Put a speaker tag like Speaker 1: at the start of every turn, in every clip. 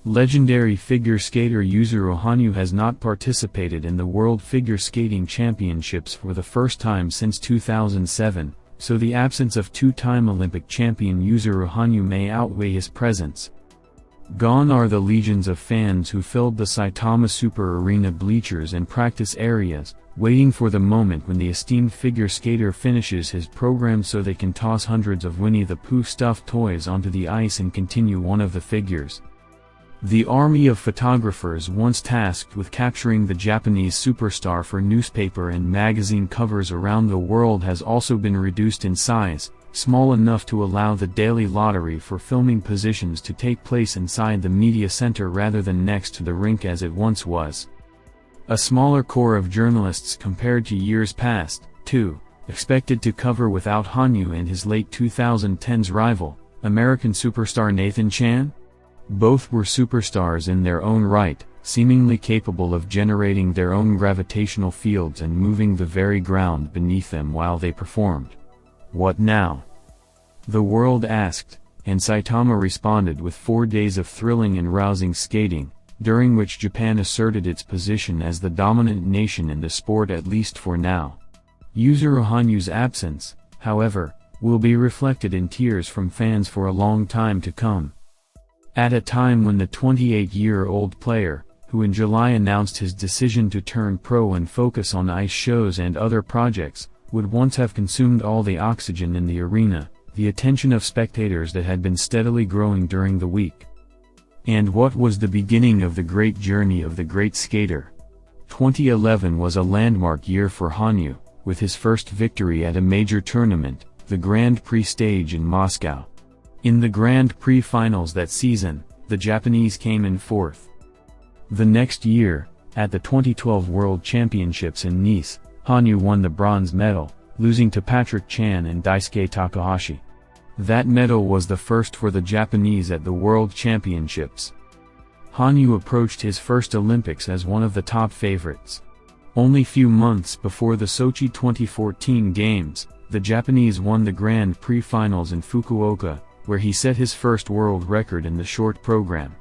Speaker 1: Legendary figure skater Yuzuru Hanyu has not participated in the World Figure Skating Championships for the first time since 2007, so the absence of two-time Olympic champion Yuzuru Hanyu may outweigh his presence. Gone are the legions of fans who filled the Saitama Super Arena bleachers and practice areas, waiting for the moment when the esteemed figure skater finishes his program so they can toss hundreds of Winnie the Pooh stuffed toys onto the ice and continue one of the figures. The army of photographers once tasked with capturing the Japanese superstar for newspaper and magazine covers around the world has also been reduced in size, small enough to allow the daily lottery for filming positions to take place inside the media center rather than next to the rink as it once was. A smaller core of journalists compared to years past, too, expected to cover without Hanyu and his late 2010s rival, American superstar Nathan Chan? Both were superstars in their own right, seemingly capable of generating their own gravitational fields and moving the very ground beneath them while they performed. What now? The world asked, and Saitama responded with 4 days of thrilling and rousing skating, during which Japan asserted its position as the dominant nation in the sport at least for now. Yuzuru Hanyu's absence, however, will be reflected in tears from fans for a long time to come. At a time when the 28-year-old player, who in July announced his decision to turn pro and focus on ice shows and other projects, would once have consumed all the oxygen in the arena, the attention of spectators that had been steadily growing during the week. And what was the beginning of the great journey of the great skater? 2011 was a landmark year for Hanyu, with his first victory at a major tournament, the Grand Prix stage in Moscow. In the Grand Prix finals that season, the Japanese came in fourth. The next year, at the 2012 World Championships in Nice, Hanyu won the bronze medal, losing to Patrick Chan and Daisuke Takahashi. That medal was the first for the Japanese at the World Championships. Hanyu approached his first Olympics as one of the top favorites. Only few months before the Sochi 2014 Games, the Japanese won the Grand Prix finals in Fukuoka, where he set his first world record in the short program.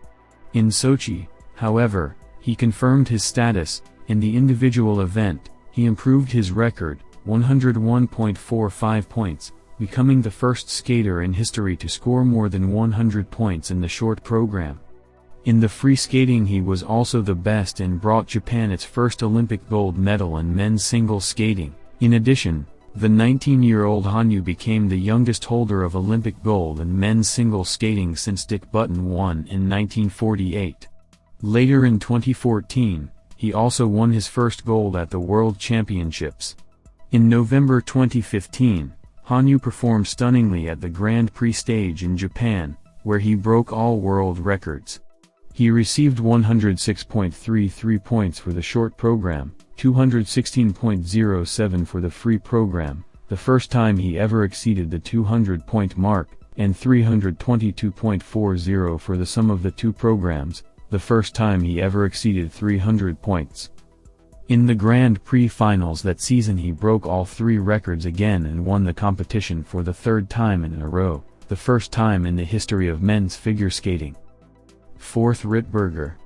Speaker 1: In Sochi, however, he confirmed his status. In the individual event, he improved his record, 101.45 points, becoming the first skater in history to score more than 100 points in the short program. In the free skating he was also the best and brought Japan its first Olympic gold medal in men's single skating. In addition, the 19-year-old Hanyu became the youngest holder of Olympic gold in men's single skating since Dick Button won in 1948. Later in 2014, he also won his first gold at the World Championships. In November 2015, Hanyu performed stunningly at the Grand Prix stage in Japan, where he broke all world records. He received 106.33 points for the short program, 216.07 for the free program, the first time he ever exceeded the 200-point mark, and 322.40 for the sum of the two programs, the first time he ever exceeded 300 points. In the Grand Prix finals that season he broke all three records again and won the competition for the third time in a row, the first time in the history of men's figure skating. 4th Rittberger.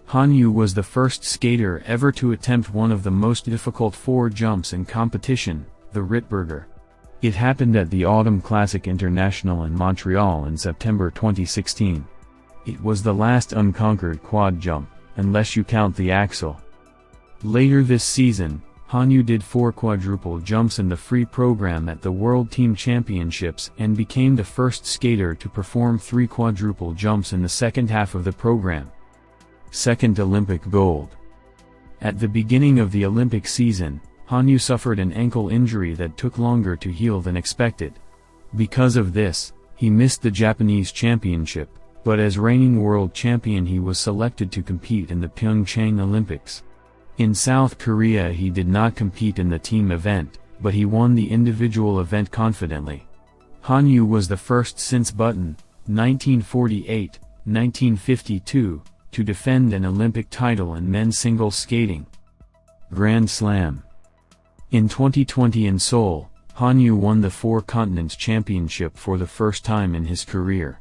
Speaker 1: Hanyu was the first skater ever to attempt one of the most difficult 4 jumps in competition, the Rittberger. It happened at the Autumn Classic International in Montreal in September 2016. It was the last unconquered quad jump, unless you count the axel. Later this season, Hanyu did 4 quadruple jumps in the free program at the World Team Championships and became the first skater to perform 3 quadruple jumps in the second half of the program. 2nd Olympic gold. At the beginning of the Olympic season, Hanyu suffered an ankle injury that took longer to heal than expected. Because of this, he missed the Japanese championship, but as reigning world champion he was selected to compete in the Pyeongchang Olympics. In South Korea he did not compete in the team event, but he won the individual event confidently. Hanyu was the first since Button, 1948, 1952, to defend an Olympic title in men's single skating. Grand Slam. In 2020 in Seoul, Hanyu won the Four Continents Championship for the first time in his career.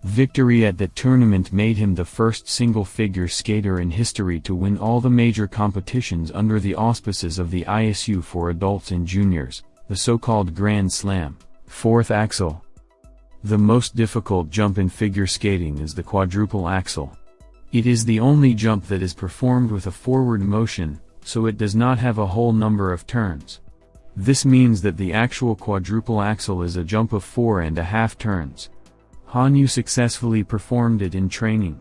Speaker 1: Victory at that tournament made him the first single-figure skater in history to win all the major competitions under the auspices of the ISU for adults and juniors, the so-called Grand Slam. Fourth axel. The most difficult jump in figure skating is the quadruple axel. It is the only jump that is performed with a forward motion, so it does not have a whole number of turns. This means that the actual quadruple axel is a jump of 4.5 turns. Hanyu successfully performed it in training.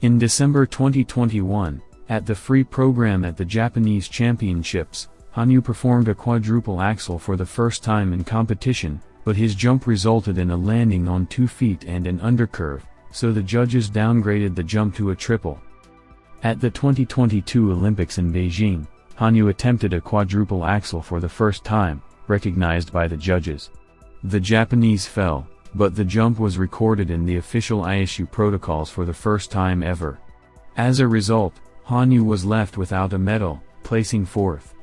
Speaker 1: In December 2021, at the free program at the Japanese Championships, Hanyu performed a quadruple axel for the first time in competition, but his jump resulted in a landing on 2 feet and an undercurve, so the judges downgraded the jump to a triple. At the 2022 Olympics in Beijing, Hanyu attempted a quadruple axel for the first time, recognized by the judges. The Japanese fell, but the jump was recorded in the official ISU protocols for the first time ever. As a result, Hanyu was left without a medal, placing fourth.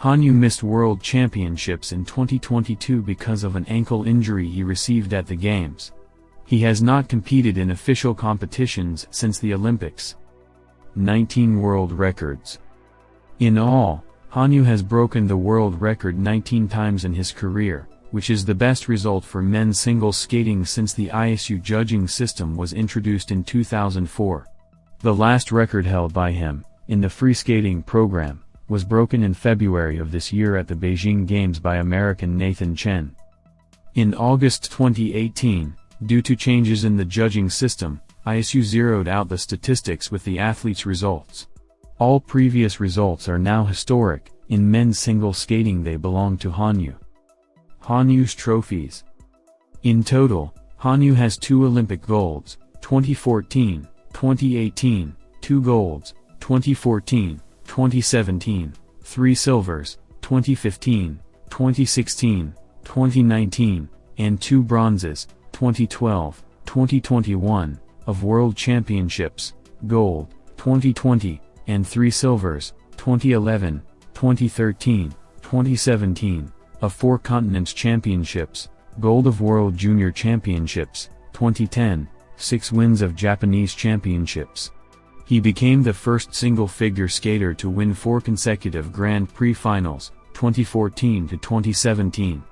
Speaker 1: Hanyu missed World Championships in 2022 because of an ankle injury he received at the Games. He has not competed in official competitions since the Olympics. 19 world records. In all, Hanyu has broken the world record 19 times in his career, which is the best result for men's single skating since the ISU judging system was introduced in 2004. The last record held by him, in the free skating program, was broken in February of this year at the Beijing Games by American Nathan Chen. In August 2018, due to changes in the judging system, ISU zeroed out the statistics with the athletes' results. All previous results are now historic. In men's single skating they belong to Hanyu. Hanyu's trophies. In total, Hanyu has 2 Olympic golds, 2014, 2018, 2 golds, 2014, 2017, 3 silvers, 2015, 2016, 2019, and 2 bronzes, 2012, 2021, of World Championships, gold, 2020, and 3 silvers, 2011, 2013, 2017, of 4 Continents Championships, gold of World Junior Championships, 2010, 6 wins of Japanese Championships. He became the first single-figure skater to win 4 consecutive Grand Prix finals, 2014 to 2017.